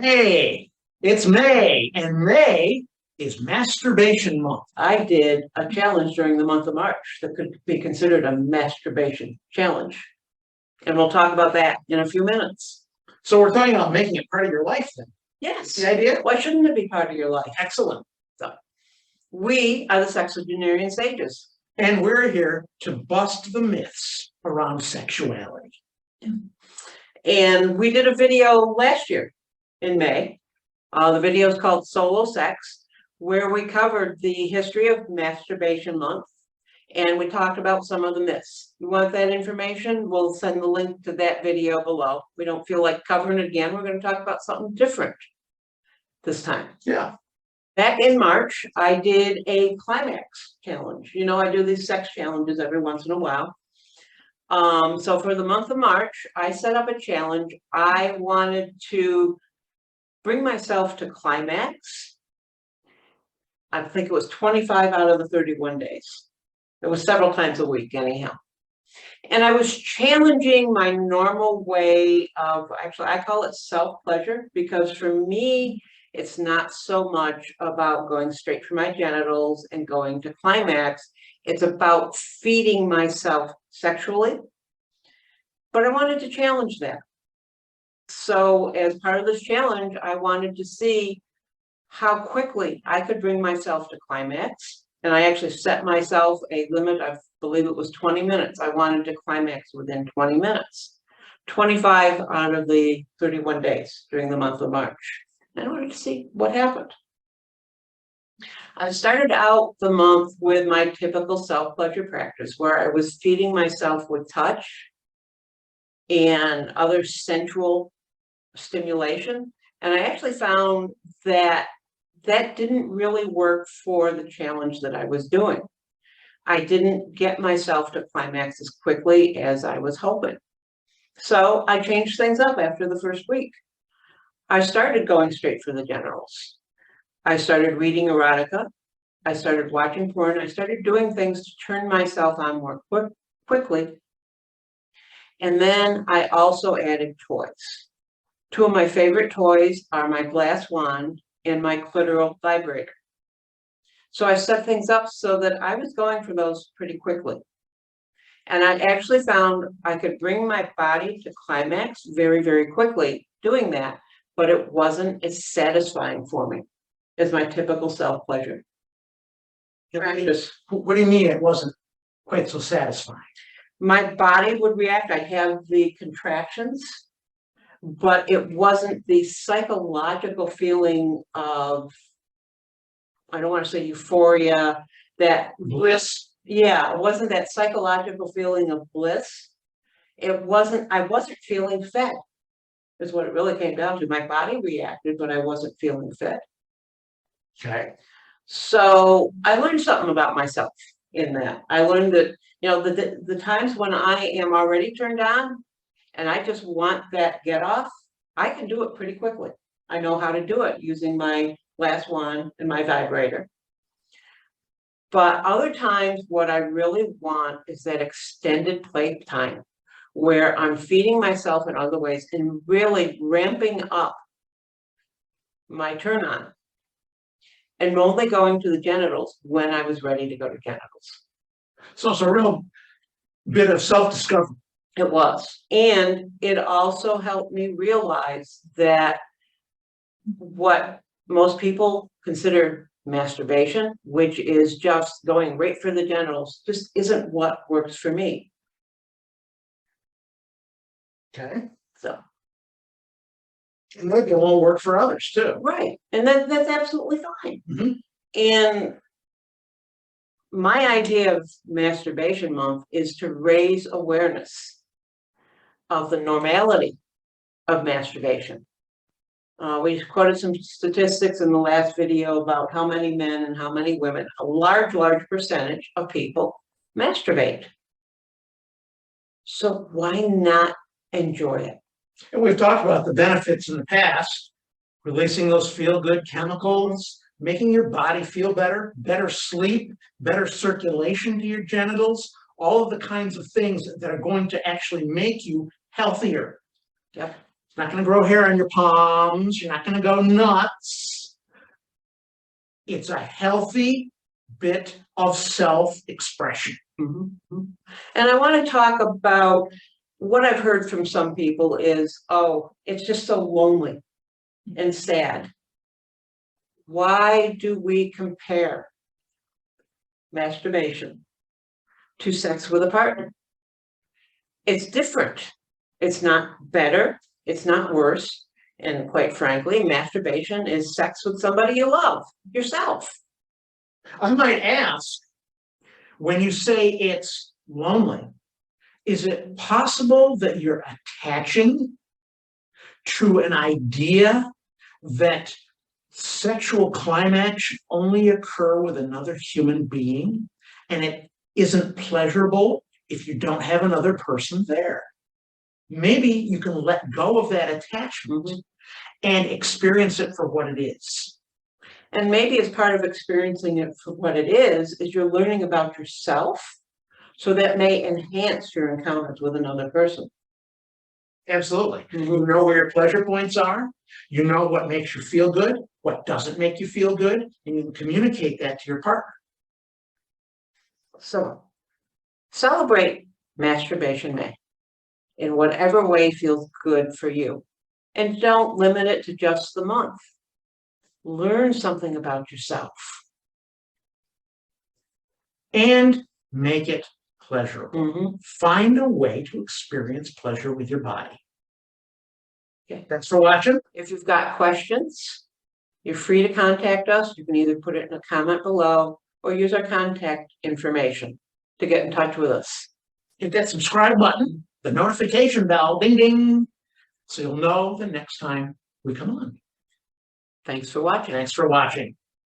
Hey, it's May, and May is Masturbation Month. I did a challenge during the month of March that could be considered a masturbation challenge. And we'll talk about that in a few minutes. So we're talking about making it part of your life then. Yes. The idea? Why shouldn't it be part of your life? Excellent. We are the sexagenarian sages. And we're here to bust the myths around sexuality. And we did a video last year in May. The video is called Solo Sex, where we covered the history of Masturbation Month. And we talked about some of the myths. You want that information? We'll send the link to that video below. We don't feel like covering it again. We're going to talk about something different this time. Yeah. Back in March, I did a climax challenge. You know, I do these sex challenges every once in a while. So for the month of March, I set up a challenge. I wanted to bring myself to climax. I think it was 25 out of the 31 days. It was several times a week anyhow. And I was challenging my normal way of, actually, I call it self-pleasure, because for me, it's not so much about going straight for my genitals and going to climax. It's about feeding myself sexually. But I wanted to challenge that. So as part of this challenge, I wanted to see how quickly I could bring myself to climax. And I actually set myself a limit, I believe it was 20 minutes. I wanted to climax within 20 minutes. 25 out of the 31 days during the month of March. I wanted to see what happened. I started out the month with my typical self-pleasure practice, where I was feeding myself with touch and other sensual stimulation. And I actually found that that didn't really work for the challenge that I was doing. I didn't get myself to climax as quickly as I was hoping. So I changed things up after the first week. I started going straight for the genitals. I started reading erotica. I started watching porn. I started doing things to turn myself on more quickly. And then I also added toys. Two of my favorite toys are my glass wand and my clitoral vibrator. So I set things up so that I was going for those pretty quickly. And I actually found I could bring my body to climax very, very quickly doing that, but it wasn't as satisfying for me as my typical self-pleasure. What do you mean it wasn't quite so satisfying? My body would react. I'd have the contractions, but it wasn't the psychological feeling of, I don't want to say euphoria, that Bliss. Yeah, it wasn't that psychological feeling of bliss. I wasn't feeling fed, is what it really came down to. My body reacted, but I wasn't feeling fed. Okay. So I learned something about myself in that. I learned that, you know, the times when I am already turned on and I just want that get off, I can do it pretty quickly. I know how to do it using my glass wand and my vibrator. But other times, what I really want is that extended play time where I'm feeding myself in other ways and really ramping up my turn on and only going to the genitals when I was ready to go to genitals. So it's a real bit of self-discovery. It was. And it also helped me realize that what most people consider masturbation, which is just going right for the genitals, just isn't what works for me. Okay. So. And maybe it won't work for others too. Right. And that's absolutely fine. Mm-hmm. And my idea of Masturbation Month is to raise awareness of the normality of masturbation. We quoted some statistics in the last video about how many men and how many women, a large percentage of people masturbate. So why not enjoy it? And we've talked about the benefits in the past, releasing those feel-good chemicals, making your body feel better, better sleep, better circulation to your genitals, all of the kinds of things that are going to actually make you healthier. Yep. It's not going to grow hair on your palms. You're not going to go nuts. It's a healthy bit of self-expression. And I want to talk about what I've heard from some people is, oh, it's just so lonely and sad. Why do we compare masturbation to sex with a partner? It's different. It's not better. It's not worse. And quite frankly, masturbation is sex with somebody you love, yourself. I might ask, when you say it's lonely, is it possible that you're attaching to an idea that sexual climax should only occur with another human being, and it isn't pleasurable if you don't have another person there? Maybe you can let go of that attachment and experience it for what it is. And maybe as part of experiencing it for what it is you're learning about yourself. So that may enhance your encounters with another person. Absolutely. You know where your pleasure points are. You know what makes you feel good, what doesn't make you feel good, and you can communicate that to your partner. So celebrate Masturbation May in whatever way feels good for you. And don't limit it to just the month. Learn something about yourself. And make it pleasurable. Find a way to experience pleasure with your body. Okay, thanks for watching. If you've got questions, you're free to contact us. You can either put it in a comment below or use our contact information to get in touch with us. Hit that subscribe button, the notification bell, ding, ding, so you'll know the next time we come on. Thanks for watching. Thanks for watching.